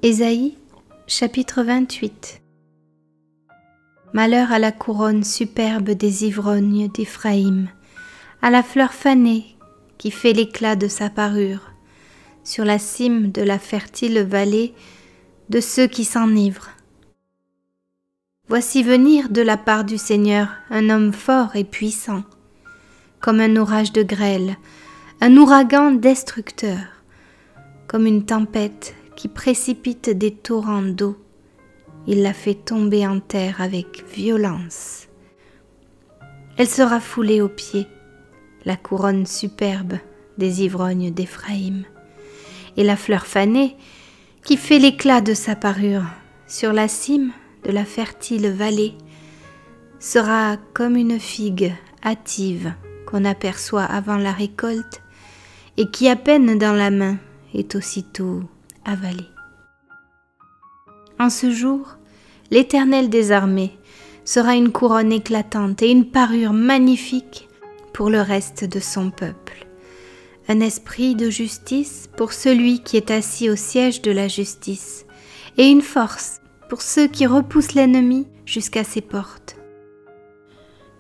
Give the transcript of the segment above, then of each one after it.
Ésaïe, chapitre 28. Malheur à la couronne superbe des ivrognes d'Éphraïm, à la fleur fanée qui fait l'éclat de sa parure, sur la cime de la fertile vallée de ceux qui s'enivrent. Voici venir de la part du Seigneur un homme fort et puissant, comme un orage de grêle, un ouragan destructeur, comme une tempête qui précipite des torrents d'eau. Il la fait tomber en terre avec violence. Elle sera foulée aux pieds, la couronne superbe des ivrognes d'Éphraïm, et la fleur fanée qui fait l'éclat de sa parure sur la cime de la fertile vallée sera comme une figue hâtive qu'on aperçoit avant la récolte et qui à peine dans la main est aussitôt avalée. En ce jour, l'Éternel des armées sera une couronne éclatante et une parure magnifique pour le reste de son peuple. Un esprit de justice pour celui qui est assis au siège de la justice, et une force pour ceux qui repoussent l'ennemi jusqu'à ses portes.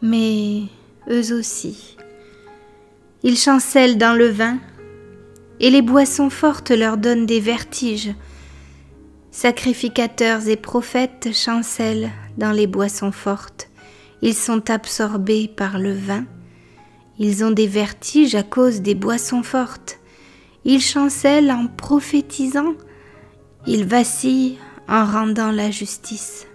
Mais eux aussi, ils chancellent dans le vin, et les boissons fortes leur donnent des vertiges. Sacrificateurs et prophètes chancellent dans les boissons fortes. Ils sont absorbés par le vin. Ils ont des vertiges à cause des boissons fortes. Ils chancellent en prophétisant. Ils vacillent en rendant la justice.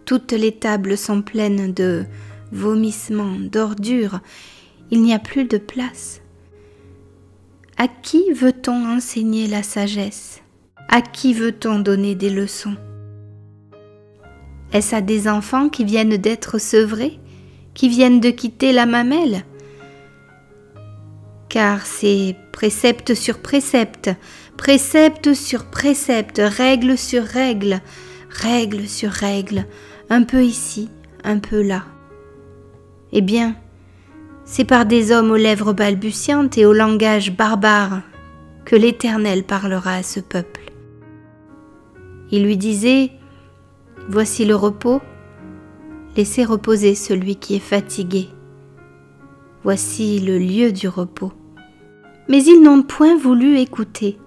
Toutes les tables sont pleines de vomissements, d'ordures. Il n'y a plus de place. À qui veut-on enseigner la sagesse? À qui veut-on donner des leçons? Est-ce à des enfants qui viennent d'être sevrés, qui viennent de quitter la mamelle? Car c'est précepte sur précepte, précepte sur précepte, règle sur règle, règle sur règle, un peu ici, un peu là. Eh bien, c'est par des hommes aux lèvres balbutiantes et au langage barbare que l'Éternel parlera à ce peuple. Il lui disait, « Voici le repos, laissez reposer celui qui est fatigué. Voici le lieu du repos. » Mais ils n'ont point voulu écouter.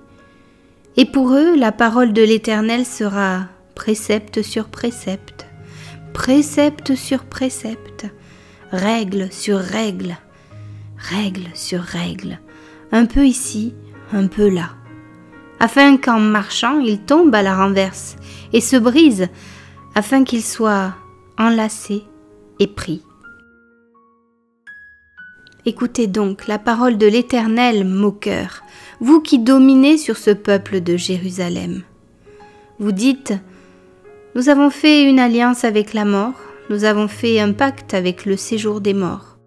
Et pour eux, la parole de l'Éternel sera précepte sur précepte, précepte sur précepte, règle sur règle, règle sur règle, un peu ici, un peu là, afin qu'en marchant, il tombe à la renverse et se brise, afin qu'il soit enlacé et pris. Écoutez donc la parole de l'Éternel, moqueur, vous qui dominez sur ce peuple de Jérusalem. Vous dites, nous avons fait une alliance avec la mort, nous avons fait un pacte avec le séjour des morts.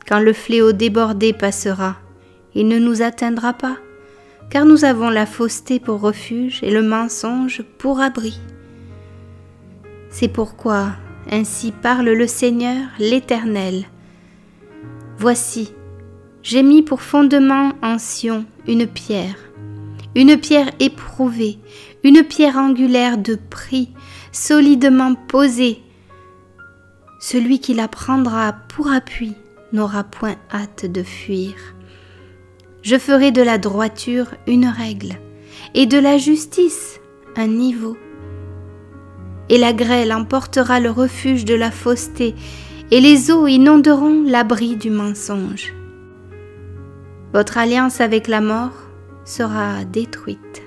Quand le fléau débordé passera, il ne nous atteindra pas, car nous avons la fausseté pour refuge et le mensonge pour abri. C'est pourquoi, ainsi parle le Seigneur, l'Éternel. Voici, j'ai mis pour fondement en Sion une pierre éprouvée, une pierre angulaire de prix, solidement posée. Celui qui la prendra pour appui n'aura point hâte de fuir. Je ferai de la droiture une règle, et de la justice un niveau. Et la grêle emportera le refuge de la fausseté, et les eaux inonderont l'abri du mensonge. Votre alliance avec la mort sera détruite.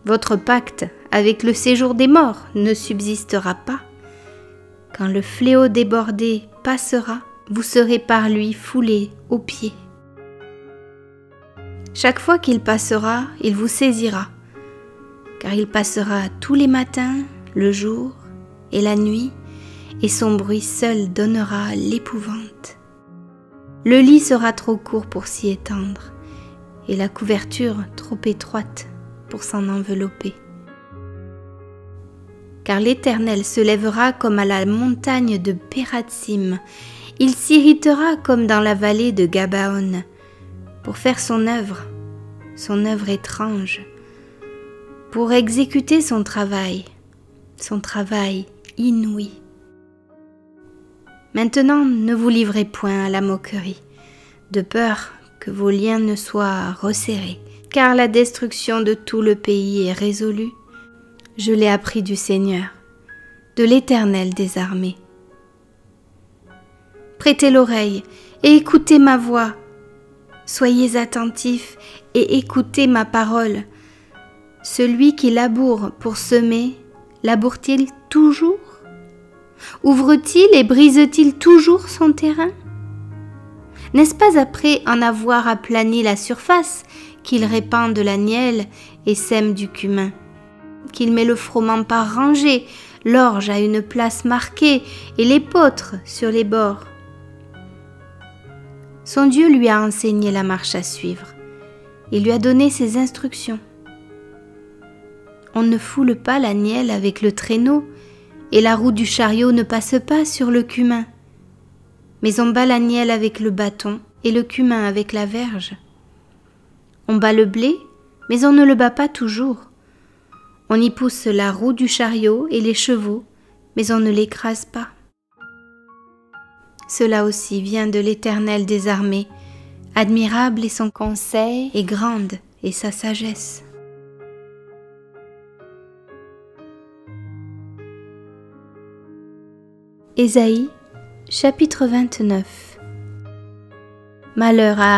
Votre pacte avec le séjour des morts ne subsistera pas. Quand le fléau débordé passera, vous serez par lui foulés aux pieds. Chaque fois qu'il passera, il vous saisira, car il passera tous les matins, le jour et la nuit, et son bruit seul donnera l'épouvante. Le lit sera trop court pour s'y étendre, et la couverture trop étroite pour s'en envelopper. Car l'Éternel se lèvera comme à la montagne de Pératsim, il s'irritera comme dans la vallée de Gabaon, pour faire son œuvre étrange, pour exécuter son travail inouï. Maintenant, ne vous livrez point à la moquerie, de peur que vos liens ne soient resserrés, car la destruction de tout le pays est résolue. Je l'ai appris du Seigneur, de l'Éternel des armées. Prêtez l'oreille et écoutez ma voix. Soyez attentifs et écoutez ma parole. Celui qui laboure pour semer, laboure-t-il toujours? Ouvre-t-il et brise-t-il toujours son terrain? N'est-ce pas après en avoir aplani la surface qu'il répand de l'agnelle et sème du cumin, qu'il met le froment par rangées, l'orge à une place marquée et l'épeautre sur les bords? Son Dieu lui a enseigné la marche à suivre et lui a donné ses instructions. On ne foule pas l'agnelle avec le traîneau et la roue du chariot ne passe pas sur le cumin, mais on bat l'agnelle avec le bâton et le cumin avec la verge. On bat le blé, mais on ne le bat pas toujours. On y pousse la roue du chariot et les chevaux, mais on ne l'écrase pas. Cela aussi vient de l'Éternel des armées. Admirable est son conseil et grande est sa sagesse. Ésaïe, chapitre 29. Malheur à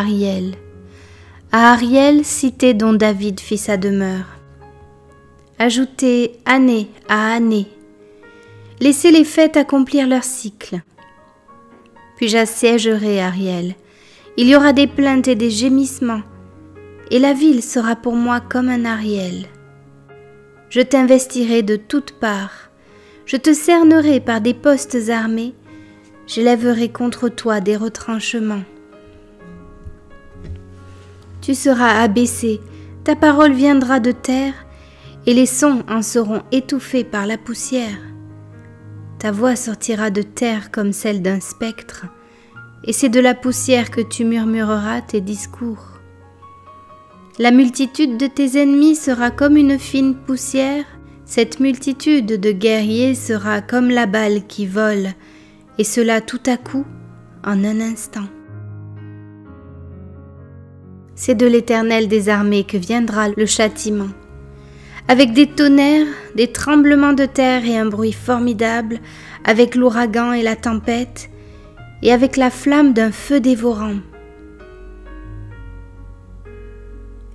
Ariel, cité dont David fit sa demeure. Ajoutez année à année, laissez les fêtes accomplir leur cycle. Puis j'assiégerai Ariel, il y aura des plaintes et des gémissements, et la ville sera pour moi comme un Ariel. Je t'investirai de toutes parts, je te cernerai par des postes armés, j'élèverai contre toi des retranchements. Tu seras abaissé, ta parole viendra de terre, et les sons en seront étouffés par la poussière. Ta voix sortira de terre comme celle d'un spectre, et c'est de la poussière que tu murmureras tes discours. La multitude de tes ennemis sera comme une fine poussière, cette multitude de guerriers sera comme la balle qui vole, et cela tout à coup, en un instant. C'est de l'Éternel des armées que viendra le châtiment, avec des tonnerres, des tremblements de terre et un bruit formidable, avec l'ouragan et la tempête, et avec la flamme d'un feu dévorant.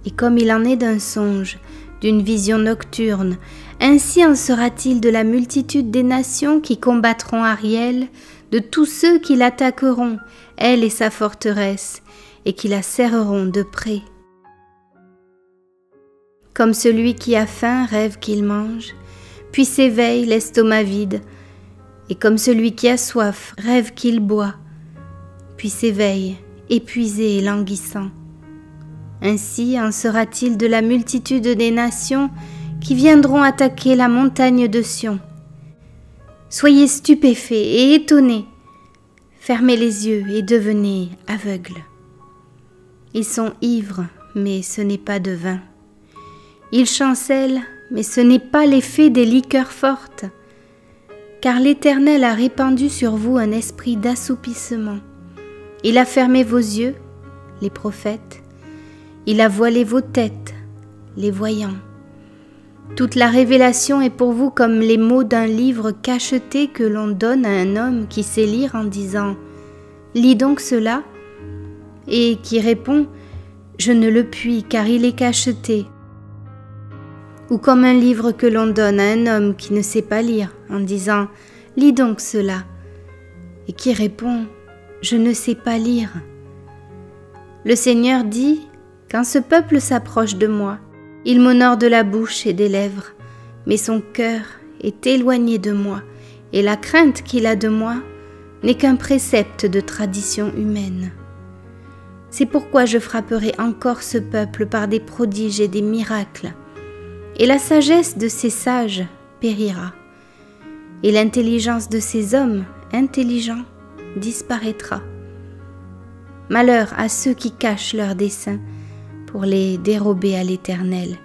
Et comme il en est d'un songe, d'une vision nocturne, ainsi en sera-t-il de la multitude des nations qui combattront Ariel, de tous ceux qui l'attaqueront, elle et sa forteresse, et qui la serreront de près. Comme celui qui a faim rêve qu'il mange, puis s'éveille l'estomac vide, et comme celui qui a soif rêve qu'il boit, puis s'éveille épuisé et languissant. Ainsi en sera-t-il de la multitude des nations qui viendront attaquer la montagne de Sion. Soyez stupéfaits et étonnés, fermez les yeux et devenez aveugles. Ils sont ivres, mais ce n'est pas de vin. Ils chancellent, mais ce n'est pas l'effet des liqueurs fortes. Car l'Éternel a répandu sur vous un esprit d'assoupissement. Il a fermé vos yeux, les prophètes. Il a voilé vos têtes, les voyants. Toute la révélation est pour vous comme les mots d'un livre cacheté que l'on donne à un homme qui sait lire en disant « Lis donc cela » et qui répond « Je ne le puis car il est cacheté » ou comme un livre que l'on donne à un homme qui ne sait pas lire en disant « Lis donc cela » et qui répond « Je ne sais pas lire ». Le Seigneur dit « Quand ce peuple s'approche de moi, il m'honore de la bouche et des lèvres, mais son cœur est éloigné de moi, et la crainte qu'il a de moi n'est qu'un précepte de tradition humaine. C'est pourquoi je frapperai encore ce peuple par des prodiges et des miracles, et la sagesse de ces sages périra, et l'intelligence de ces hommes intelligents disparaîtra. Malheur à ceux qui cachent leurs desseins pour les dérober à l'Éternel,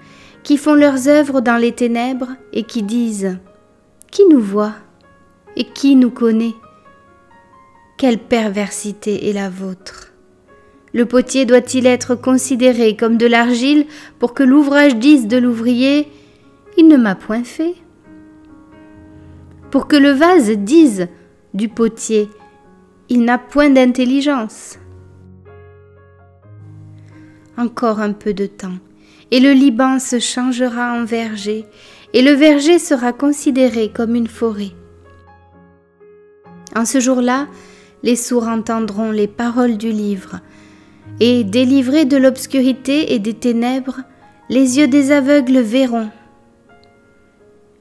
qui font leurs œuvres dans les ténèbres et qui disent « Qui nous voit et qui nous connaît ?» Quelle perversité est la vôtre! Le potier doit-il être considéré comme de l'argile pour que l'ouvrage dise de l'ouvrier « Il ne m'a point fait » pour que le vase dise du potier « Il n'a point d'intelligence ». Encore un peu de temps, et le Liban se changera en verger, et le verger sera considéré comme une forêt. En ce jour-là, les sourds entendront les paroles du livre, et délivrés de l'obscurité et des ténèbres, les yeux des aveugles verront.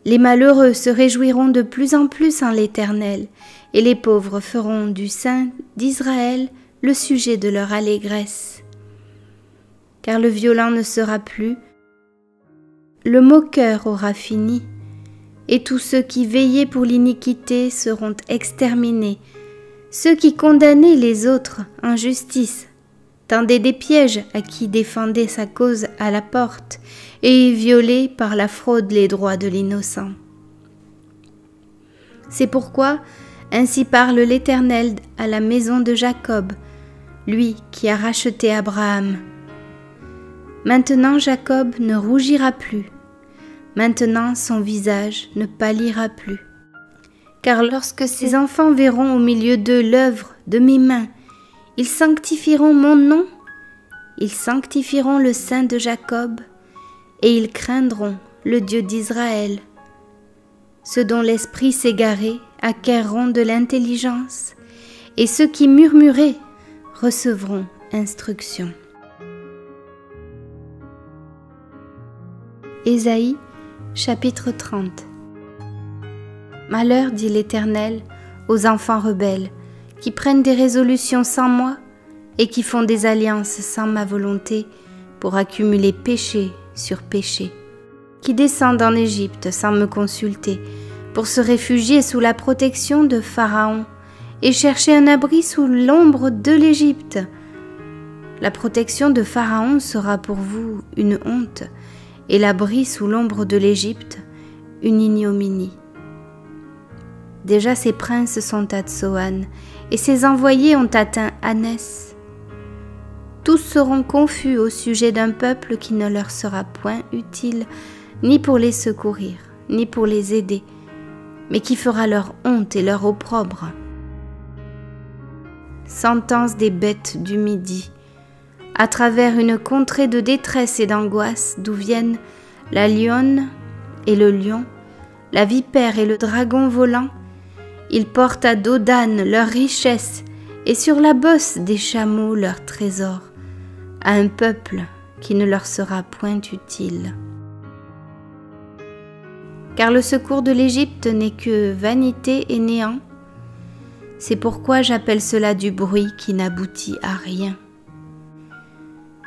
Les malheureux se réjouiront de plus en plus en l'Éternel, et les pauvres feront du Saint d'Israël le sujet de leur allégresse. Car le violent ne sera plus, le moqueur aura fini, et tous ceux qui veillaient pour l'iniquité seront exterminés. Ceux qui condamnaient les autres en justice tendaient des pièges à qui défendait sa cause à la porte et violaient par la fraude les droits de l'innocent. C'est pourquoi ainsi parle l'Éternel à la maison de Jacob, lui qui a racheté Abraham. Maintenant Jacob ne rougira plus, maintenant son visage ne pâlira plus. Car lorsque ses enfants verront au milieu d'eux l'œuvre de mes mains, ils sanctifieront mon nom, ils sanctifieront le Saint de Jacob, et ils craindront le Dieu d'Israël. Ceux dont l'esprit s'égarait acquerront de l'intelligence, et ceux qui murmuraient recevront instruction. Ésaïe, chapitre 30. Malheur, dit l'Éternel, aux enfants rebelles, qui prennent des résolutions sans moi et qui font des alliances sans ma volonté pour accumuler péché sur péché, qui descendent en Égypte sans me consulter, pour se réfugier sous la protection de Pharaon et chercher un abri sous l'ombre de l'Égypte. La protection de Pharaon sera pour vous une honte, et l'abri sous l'ombre de l'Égypte une ignominie. Déjà ses princes sont à Tsoan, et ses envoyés ont atteint Anès. Tous seront confus au sujet d'un peuple qui ne leur sera point utile, ni pour les secourir, ni pour les aider, mais qui fera leur honte et leur opprobre. Sentence des bêtes du Midi, à travers une contrée de détresse et d'angoisse d'où viennent la lionne et le lion, la vipère et le dragon volant, ils portent à dos d'âne leur richesse et sur la bosse des chameaux leur trésor, à un peuple qui ne leur sera point utile. Car le secours de l'Égypte n'est que vanité et néant, c'est pourquoi j'appelle cela du bruit qui n'aboutit à rien.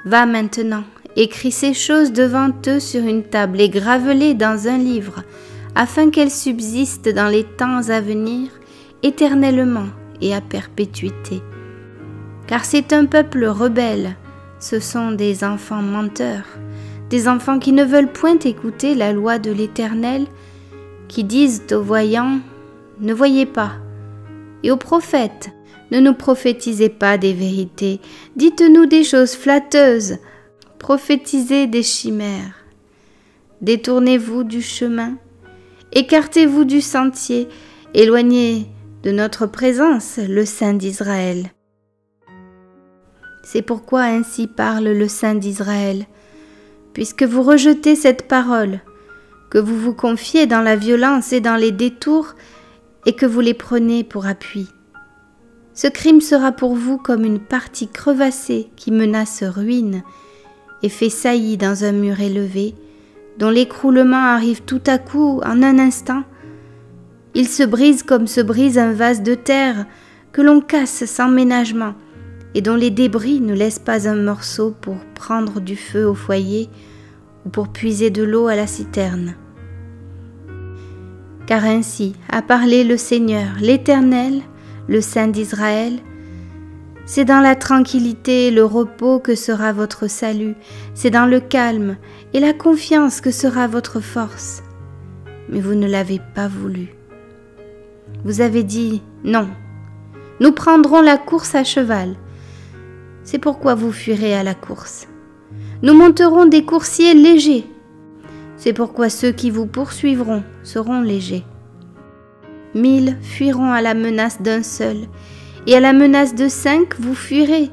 Va maintenant, écris ces choses devant eux sur une table et grave-les dans un livre, afin qu'elles subsistent dans les temps à venir, éternellement et à perpétuité. Car c'est un peuple rebelle, ce sont des enfants menteurs, des enfants qui ne veulent point écouter la loi de l'Éternel, qui disent aux voyants, ne voyez pas, et aux prophètes, ne nous prophétisez pas des vérités, dites-nous des choses flatteuses, prophétisez des chimères. Détournez-vous du chemin, écartez-vous du sentier, éloignez de notre présence le Saint d'Israël. C'est pourquoi ainsi parle le Saint d'Israël, puisque vous rejetez cette parole, que vous vous confiez dans la violence et dans les détours, et que vous les prenez pour appui. Ce crime sera pour vous comme une partie crevassée qui menace ruine et fait saillie dans un mur élevé, dont l'écroulement arrive tout à coup en un instant. Il se brise comme se brise un vase de terre que l'on casse sans ménagement et dont les débris ne laissent pas un morceau pour prendre du feu au foyer ou pour puiser de l'eau à la citerne. Car ainsi a parlé le Seigneur, l'Éternel, le Saint d'Israël, C'est dans la tranquillité et le repos que sera votre salut, c'est dans le calme et la confiance que sera votre force. Mais vous ne l'avez pas voulu. Vous avez dit non, nous prendrons la course à cheval. C'est pourquoi vous fuirez à la course. Nous monterons des coursiers légers. C'est pourquoi ceux qui vous poursuivront seront légers. 1000 fuiront à la menace d'un seul, et à la menace de 5 vous fuirez,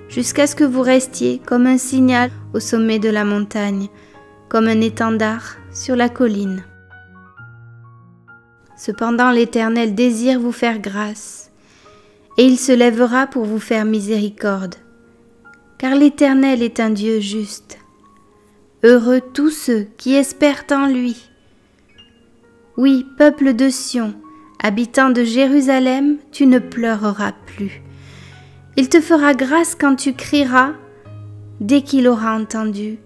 jusqu'à ce que vous restiez comme un signal au sommet de la montagne, comme un étendard sur la colline. Cependant l'Éternel désire vous faire grâce, et il se lèvera pour vous faire miséricorde, car l'Éternel est un Dieu juste. Heureux tous ceux qui espèrent en lui. Oui, peuple de Sion, habitant de Jérusalem, tu ne pleureras plus. Il te fera grâce quand tu crieras. Dès qu'il aura entendu,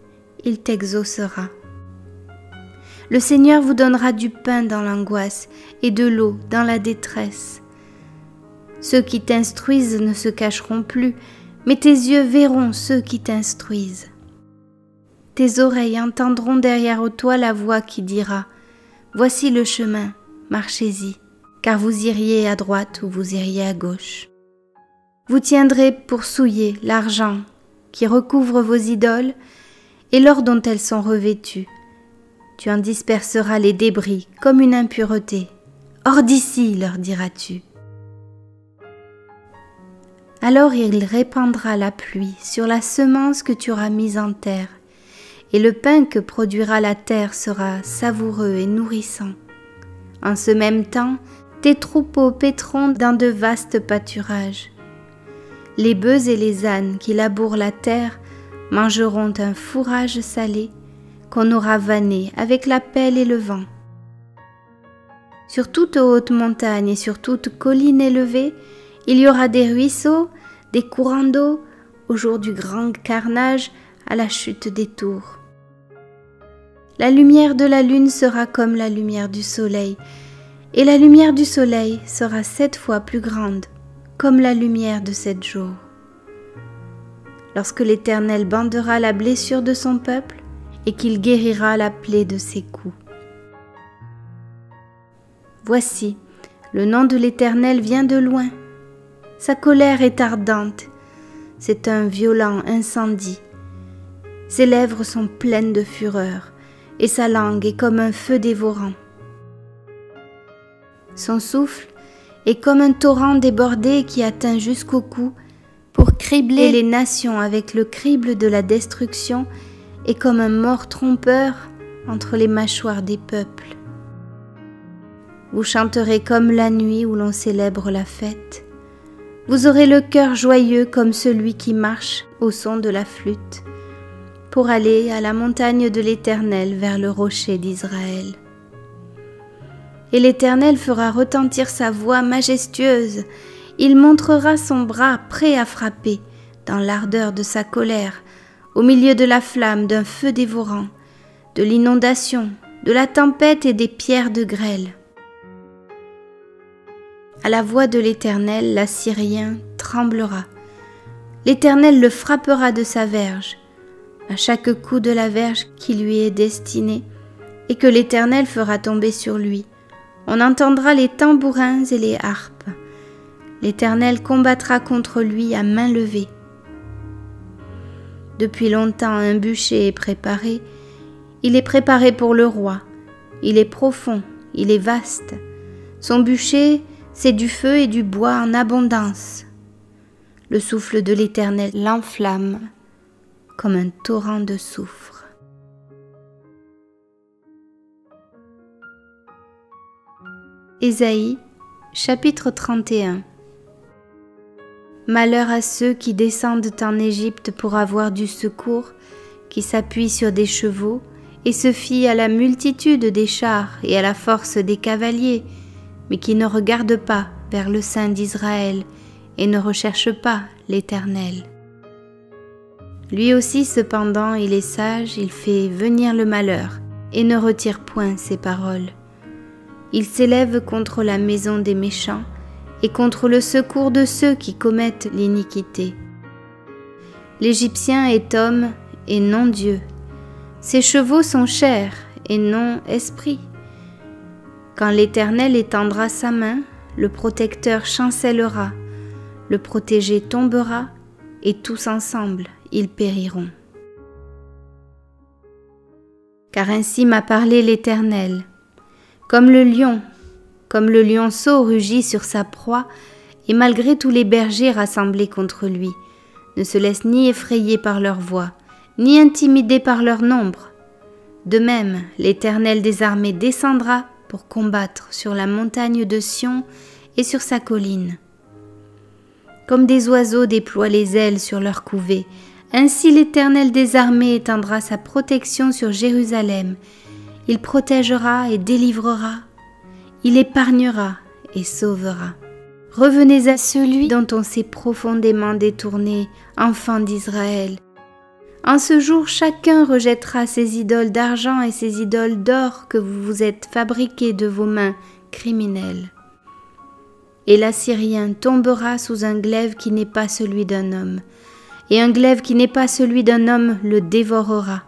il t'exaucera. Le Seigneur vous donnera du pain dans l'angoisse et de l'eau dans la détresse. Ceux qui t'instruisent ne se cacheront plus, mais tes yeux verront ceux qui t'instruisent. Tes oreilles entendront derrière toi la voix qui dira « Voici le chemin, marchez-y ». Car vous iriez à droite ou vous iriez à gauche. Vous tiendrez pour souiller l'argent qui recouvre vos idoles et l'or dont elles sont revêtues. Tu en disperseras les débris comme une impureté. Hors d'ici, leur diras-tu. Alors il répandra la pluie sur la semence que tu auras mise en terre, et le pain que produira la terre sera savoureux et nourrissant. En ce même temps, tes troupeaux paîtront dans de vastes pâturages. Les bœufs et les ânes qui labourent la terre mangeront un fourrage salé qu'on aura vanné avec la pelle et le vent. Sur toute haute montagne et sur toute colline élevée, il y aura des ruisseaux, des courants d'eau, au jour du grand carnage, à la chute des tours. La lumière de la lune sera comme la lumière du soleil, et la lumière du soleil sera 7 fois plus grande, comme la lumière de 7 jours. Lorsque l'Éternel bandera la blessure de son peuple, et qu'il guérira la plaie de ses coups. Voici, le nom de l'Éternel vient de loin. Sa colère est ardente, c'est un violent incendie. Ses lèvres sont pleines de fureur, et sa langue est comme un feu dévorant. Son souffle est comme un torrent débordé qui atteint jusqu'au cou pour cribler les nations avec le crible de la destruction et comme un mort trompeur entre les mâchoires des peuples. Vous chanterez comme la nuit où l'on célèbre la fête. Vous aurez le cœur joyeux comme celui qui marche au son de la flûte pour aller à la montagne de l'Éternel vers le rocher d'Israël. Et l'Éternel fera retentir sa voix majestueuse. Il montrera son bras prêt à frapper dans l'ardeur de sa colère, au milieu de la flamme d'un feu dévorant, de l'inondation, de la tempête et des pierres de grêle. À la voix de l'Éternel, l'Assyrien tremblera. L'Éternel le frappera de sa verge, à chaque coup de la verge qui lui est destinée, et que l'Éternel fera tomber sur lui. On entendra les tambourins et les harpes. L'Éternel combattra contre lui à main levée. Depuis longtemps un bûcher est préparé. Il est préparé pour le roi. Il est profond, il est vaste. Son bûcher, c'est du feu et du bois en abondance. Le souffle de l'Éternel l'enflamme comme un torrent de soufre. Ésaïe, chapitre 31. Malheur à ceux qui descendent en Égypte pour avoir du secours, qui s'appuient sur des chevaux et se fient à la multitude des chars et à la force des cavaliers, mais qui ne regardent pas vers le Saint d'Israël et ne recherchent pas l'Éternel. Lui aussi, cependant, il est sage, il fait venir le malheur et ne retire point ses paroles. Il s'élève contre la maison des méchants et contre le secours de ceux qui commettent l'iniquité. L'Égyptien est homme et non Dieu. Ses chevaux sont chair et non esprit. Quand l'Éternel étendra sa main, le protecteur chancellera, le protégé tombera, et tous ensemble ils périront. Car ainsi m'a parlé l'Éternel. Comme le lionceau rugit sur sa proie, et malgré tous les bergers rassemblés contre lui, ne se laisse ni effrayer par leur voix, ni intimider par leur nombre. De même, l'Éternel des armées descendra pour combattre sur la montagne de Sion et sur sa colline. Comme des oiseaux déploient les ailes sur leur couvée, ainsi l'Éternel des armées étendra sa protection sur Jérusalem. Il protégera et délivrera, il épargnera et sauvera. Revenez à celui dont on s'est profondément détourné, enfants d'Israël. En ce jour, chacun rejettera ses idoles d'argent et ses idoles d'or que vous vous êtes fabriquées de vos mains criminelles. Et l'Assyrien tombera sous un glaive qui n'est pas celui d'un homme, et un glaive qui n'est pas celui d'un homme le dévorera.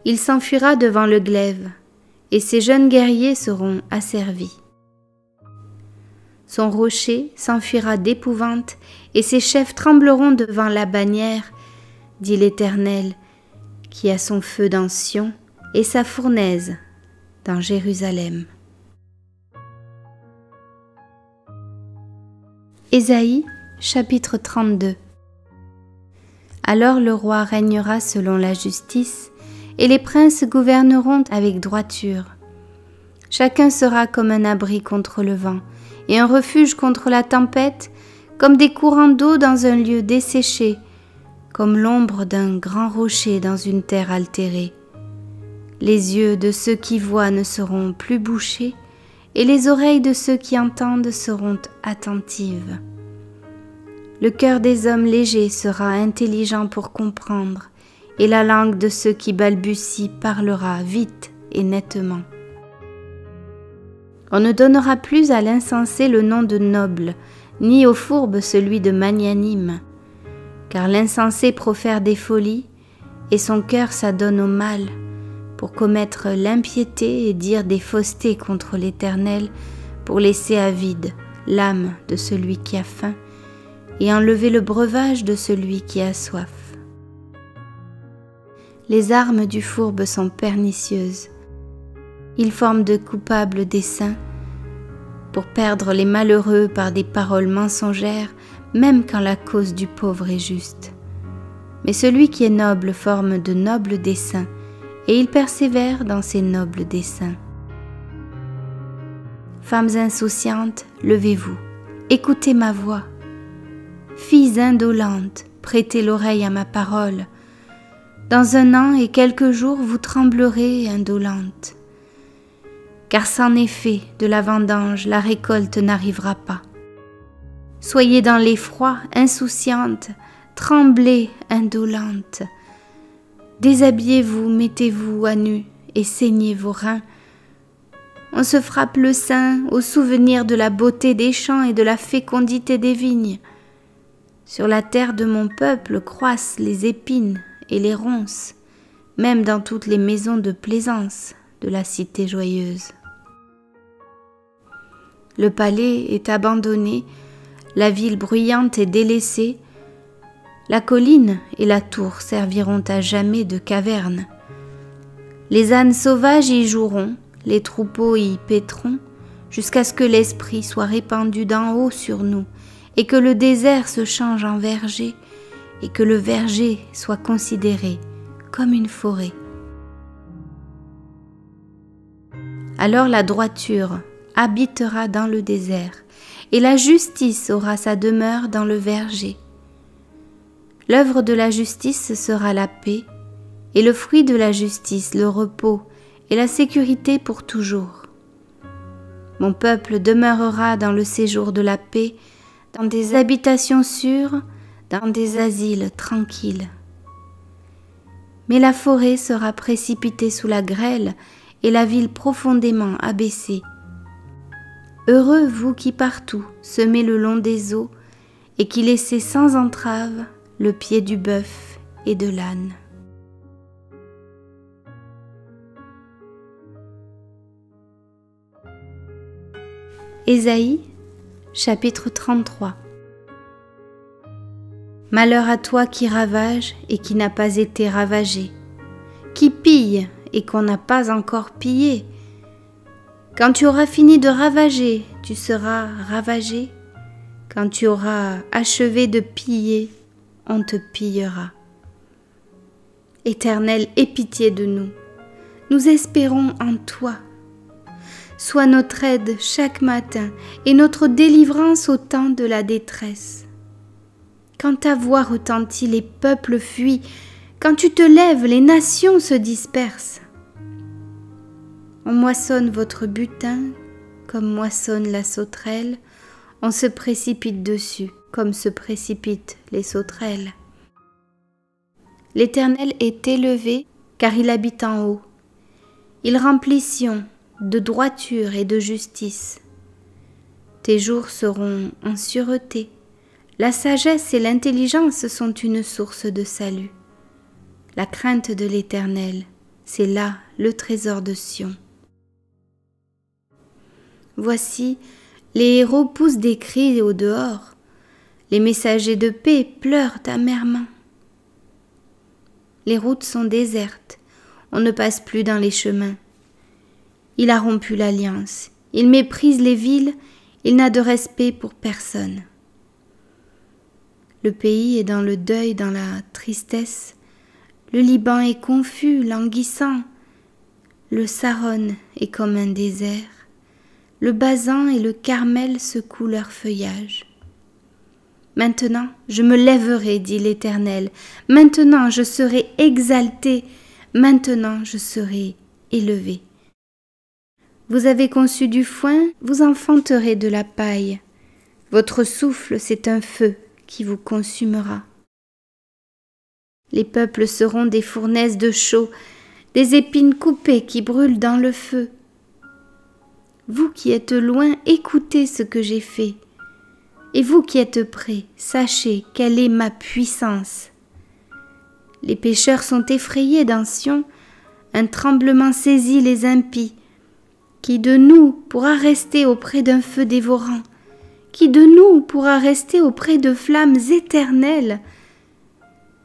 Il s'enfuira devant le glaive, et ses jeunes guerriers seront asservis. Son rocher s'enfuira d'épouvante, et ses chefs trembleront devant la bannière, dit l'Éternel, qui a son feu dans Sion et sa fournaise dans Jérusalem. Ésaïe, chapitre 32. Alors le roi régnera selon la justice, et les princes gouverneront avec droiture. Chacun sera comme un abri contre le vent, et un refuge contre la tempête, comme des courants d'eau dans un lieu desséché, comme l'ombre d'un grand rocher dans une terre altérée. Les yeux de ceux qui voient ne seront plus bouchés, et les oreilles de ceux qui entendent seront attentives. Le cœur des hommes légers sera intelligent pour comprendre, et la langue de ceux qui balbutient parlera vite et nettement. On ne donnera plus à l'insensé le nom de noble, ni au fourbe celui de magnanime, car l'insensé profère des folies, et son cœur s'adonne au mal, pour commettre l'impiété et dire des faussetés contre l'Éternel, pour laisser à vide l'âme de celui qui a faim, et enlever le breuvage de celui qui a soif. Les armes du fourbe sont pernicieuses. Ils forment de coupables desseins pour perdre les malheureux par des paroles mensongères, même quand la cause du pauvre est juste. Mais celui qui est noble forme de nobles desseins, et il persévère dans ses nobles desseins. Femmes insouciantes, levez-vous, écoutez ma voix. Filles indolentes, prêtez l'oreille à ma parole. Dans 1 an et quelques jours, vous tremblerez indolentes. Car sans effet de la vendange, la récolte n'arrivera pas. Soyez dans l'effroi, insouciantes, tremblez, indolentes. Déshabillez-vous, mettez-vous à nu et saignez vos reins. On se frappe le sein au souvenir de la beauté des champs et de la fécondité des vignes. Sur la terre de mon peuple croissent les épines et les ronces, même dans toutes les maisons de plaisance de la cité joyeuse. Le palais est abandonné, la ville bruyante est délaissée, la colline et la tour serviront à jamais de caverne. Les ânes sauvages y joueront, les troupeaux y paîtront, jusqu'à ce que l'esprit soit répandu d'en haut sur nous, et que le désert se change en verger, et que le verger soit considéré comme une forêt. Alors la droiture habitera dans le désert, et la justice aura sa demeure dans le verger. L'œuvre de la justice sera la paix, et le fruit de la justice le repos et la sécurité pour toujours. Mon peuple demeurera dans le séjour de la paix, dans des habitations sûres, dans des asiles tranquilles. Mais la forêt sera précipitée sous la grêle et la ville profondément abaissée. Heureux vous qui partout semez le long des eaux et qui laissez sans entrave le pied du bœuf et de l'âne. Ésaïe, chapitre 33. Malheur à toi qui ravage et qui n'a pas été ravagé, qui pille et qu'on n'a pas encore pillé. Quand tu auras fini de ravager, tu seras ravagé. Quand tu auras achevé de piller, on te pillera. Éternel, aie pitié de nous. Nous espérons en toi. Sois notre aide chaque matin et notre délivrance au temps de la détresse. Quand ta voix retentit, les peuples fuient. Quand tu te lèves, les nations se dispersent. On moissonne votre butin comme moissonne la sauterelle. On se précipite dessus comme se précipitent les sauterelles. L'Éternel est élevé car il habite en haut. Il remplit Sion de droiture et de justice. Tes jours seront en sûreté. La sagesse et l'intelligence sont une source de salut. La crainte de l'Éternel, c'est là le trésor de Sion. Voici, les héros poussent des cris au dehors. Les messagers de paix pleurent amèrement. Les routes sont désertes, on ne passe plus dans les chemins. Il a rompu l'alliance, il méprise les villes, il n'a de respect pour personne. Le pays est dans le deuil, dans la tristesse. Le Liban est confus, languissant. Le Saron est comme un désert. Le Basan et le Carmel secouent leur feuillage. Maintenant, je me lèverai, dit l'Éternel. Maintenant, je serai exalté. Maintenant, je serai élevé. Vous avez conçu du foin, vous enfanterez de la paille. Votre souffle, c'est un feu qui vous consumera. Les peuples seront des fournaises de chaux, des épines coupées qui brûlent dans le feu. Vous qui êtes loin, écoutez ce que j'ai fait. Et vous qui êtes près, sachez quelle est ma puissance. Les pécheurs sont effrayés dans Sion, un tremblement saisit les impies. Qui de nous pourra rester auprès d'un feu dévorant? Qui de nous pourra rester auprès de flammes éternelles?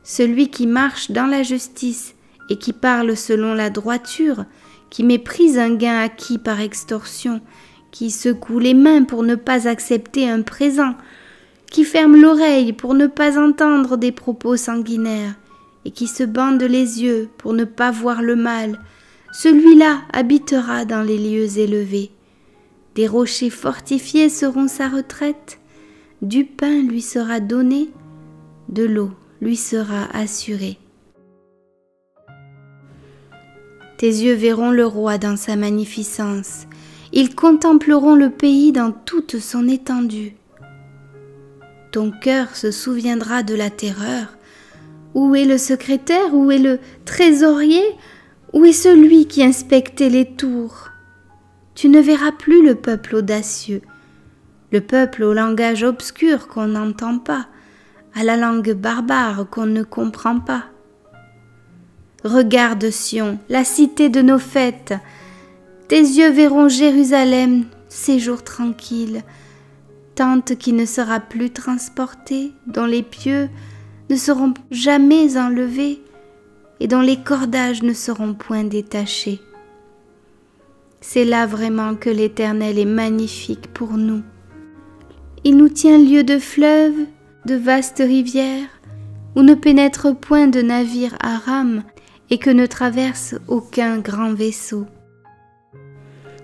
Celui qui marche dans la justice et qui parle selon la droiture, qui méprise un gain acquis par extorsion, qui secoue les mains pour ne pas accepter un présent, qui ferme l'oreille pour ne pas entendre des propos sanguinaires, et qui se bande les yeux pour ne pas voir le mal, celui-là habitera dans les lieux élevés. Des rochers fortifiés seront sa retraite, du pain lui sera donné, de l'eau lui sera assurée. Tes yeux verront le roi dans sa magnificence, ils contempleront le pays dans toute son étendue. Ton cœur se souviendra de la terreur. Où est le secrétaire? Où est le trésorier? Où est celui qui inspectait les tours? Tu ne verras plus le peuple audacieux, le peuple au langage obscur qu'on n'entend pas, à la langue barbare qu'on ne comprend pas. Regarde Sion, la cité de nos fêtes. Tes yeux verront Jérusalem, séjour tranquille, tente qui ne sera plus transportée, dont les pieux ne seront jamais enlevés et dont les cordages ne seront point détachés. C'est là vraiment que l'Éternel est magnifique pour nous. Il nous tient lieu de fleuves, de vastes rivières, où ne pénètre point de navire à rame et que ne traverse aucun grand vaisseau.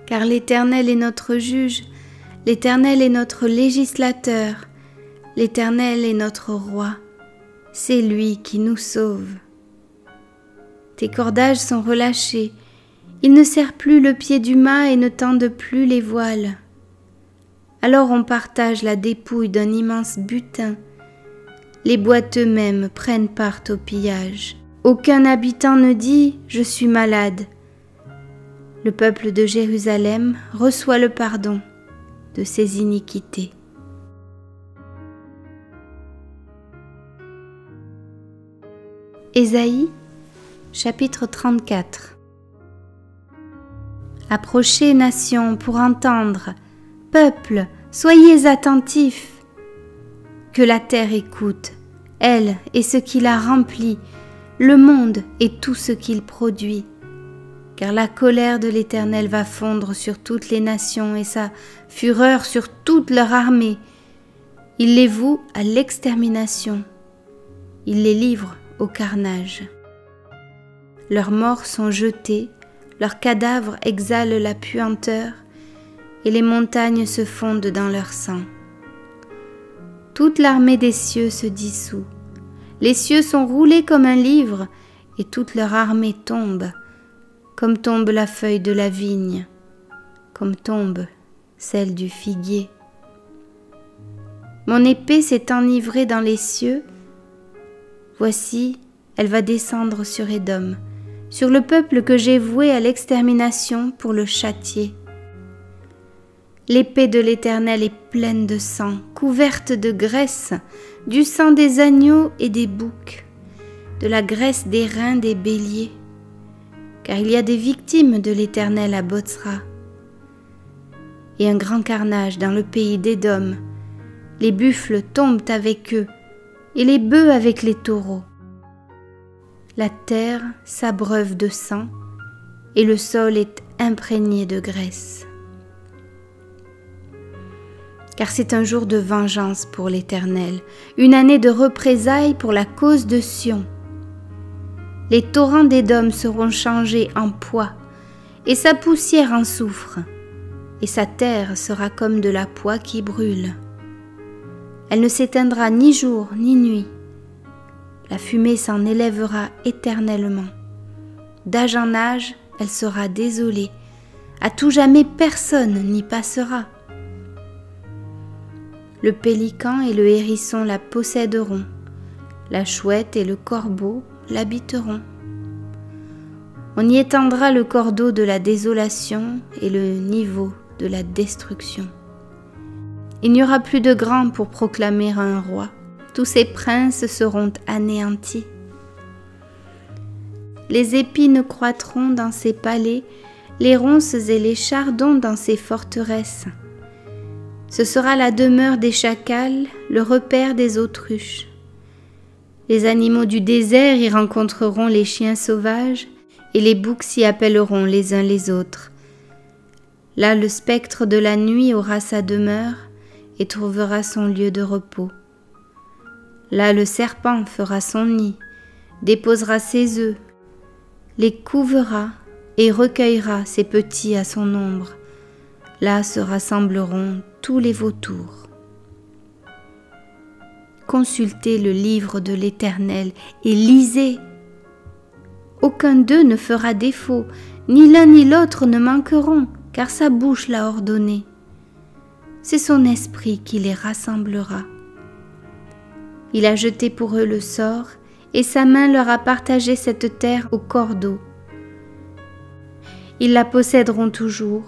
Car l'Éternel est notre juge, l'Éternel est notre législateur, l'Éternel est notre roi, c'est lui qui nous sauve. Tes cordages sont relâchés, il ne serre plus le pied du mât et ne tendent plus les voiles. Alors on partage la dépouille d'un immense butin. Les boiteux mêmes prennent part au pillage. Aucun habitant ne dit « Je suis malade ». Le peuple de Jérusalem reçoit le pardon. de ses iniquités. Ésaïe, chapitre 34. Approchez, nations, pour entendre. Peuple, soyez attentifs. Que la terre écoute, elle et ce qui la remplit, le monde et tout ce qu'il produit. Car la colère de l'Éternel va fondre sur toutes les nations et sa fureur sur toute leur armée. Il les voue à l'extermination. Il les livre au carnage. Leurs morts sont jetés, leurs cadavres exhalent la puanteur, et les montagnes se fondent dans leur sang. Toute l'armée des cieux se dissout. Les cieux sont roulés comme un livre, et toute leur armée tombe, comme tombe la feuille de la vigne, comme tombe celle du figuier. Mon épée s'est enivrée dans les cieux. Voici, elle va descendre sur Édom, sur le peuple que j'ai voué à l'extermination pour le châtier. L'épée de l'Éternel est pleine de sang, couverte de graisse, du sang des agneaux et des boucs, de la graisse des reins des béliers, car il y a des victimes de l'Éternel à Botsra, et un grand carnage dans le pays d'Édom. Les buffles tombent avec eux, et les bœufs avec les taureaux. La terre s'abreuve de sang, et le sol est imprégné de graisse. Car c'est un jour de vengeance pour l'Éternel, une année de représailles pour la cause de Sion. Les torrents d'Édom seront changés en poix, et sa poussière en soufre, et sa terre sera comme de la poix qui brûle. Elle ne s'éteindra ni jour ni nuit. La fumée s'en élèvera éternellement. D'âge en âge, elle sera désolée. À tout jamais, personne n'y passera. Le pélican et le hérisson la posséderont. La chouette et le corbeau l'habiteront. On y étendra le cordeau de la désolation et le niveau de la destruction. Il n'y aura plus de grand pour proclamer un roi. Tous ses princes seront anéantis. Les épines croîtront dans ses palais, les ronces et les chardons dans ses forteresses. Ce sera la demeure des chacals, le repère des autruches. Les animaux du désert y rencontreront les chiens sauvages, et les boucs s'y appelleront les uns les autres. Là, le spectre de la nuit aura sa demeure et trouvera son lieu de repos. Là, le serpent fera son nid, déposera ses œufs, les couvera et recueillera ses petits à son ombre. Là se rassembleront tous les vautours. Consultez le livre de l'Éternel et lisez. Aucun d'eux ne fera défaut, ni l'un ni l'autre ne manqueront, car sa bouche l'a ordonné. C'est son esprit qui les rassemblera. Il a jeté pour eux le sort, et sa main leur a partagé cette terre au cordeau. Ils la posséderont toujours,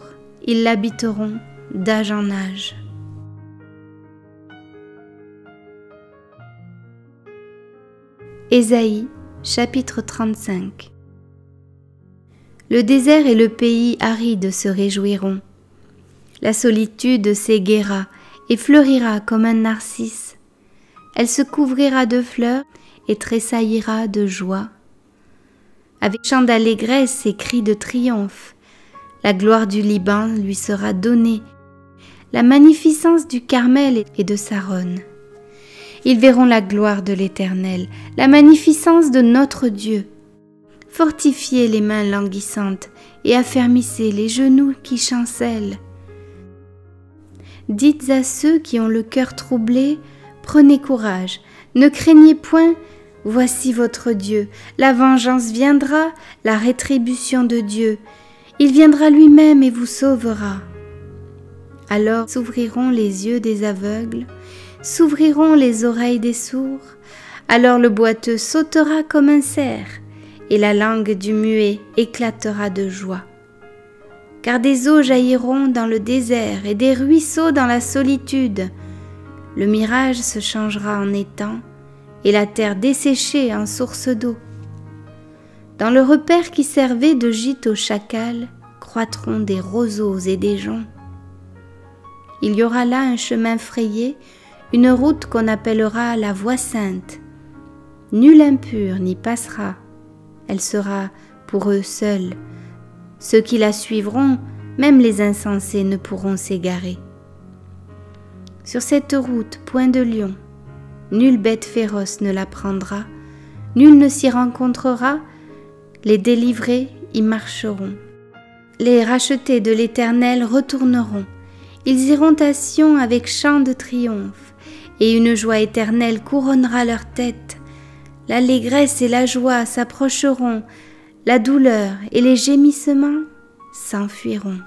ils l'habiteront d'âge en âge. Ésaïe, chapitre 35. Le désert et le pays aride se réjouiront. La solitude s'éguera et fleurira comme un narcisse. Elle se couvrira de fleurs et tressaillira de joie. Avec chant d'allégresse et cris de triomphe, la gloire du Liban lui sera donnée, la magnificence du Carmel et de Saron. Ils verront la gloire de l'Éternel, la magnificence de notre Dieu. Fortifiez les mains languissantes et affermissez les genoux qui chancellent. Dites à ceux qui ont le cœur troublé, prenez courage, ne craignez point, voici votre Dieu. La vengeance viendra, la rétribution de Dieu. Il viendra lui-même et vous sauvera. Alors s'ouvriront les yeux des aveugles, s'ouvriront les oreilles des sourds. Alors le boiteux sautera comme un cerf, et la langue du muet éclatera de joie. car des eaux jailliront dans le désert et des ruisseaux dans la solitude. Le mirage se changera en étang et la terre desséchée en source d'eau. Dans le repaire qui servait de gîte aux chacals croîtront des roseaux et des joncs. Il y aura là un chemin frayé, une route qu'on appellera la voie sainte. Nul impur n'y passera, elle sera pour eux seuls. Ceux qui la suivront, même les insensés, ne pourront s'égarer. Sur cette route, point de lion, nulle bête féroce ne la prendra, nul ne s'y rencontrera, les délivrés y marcheront. Les rachetés de l'Éternel retourneront, ils iront à Sion avec chant de triomphe, et une joie éternelle couronnera leur tête. L'allégresse et la joie s'approcheront, la douleur et les gémissements s'enfuiront.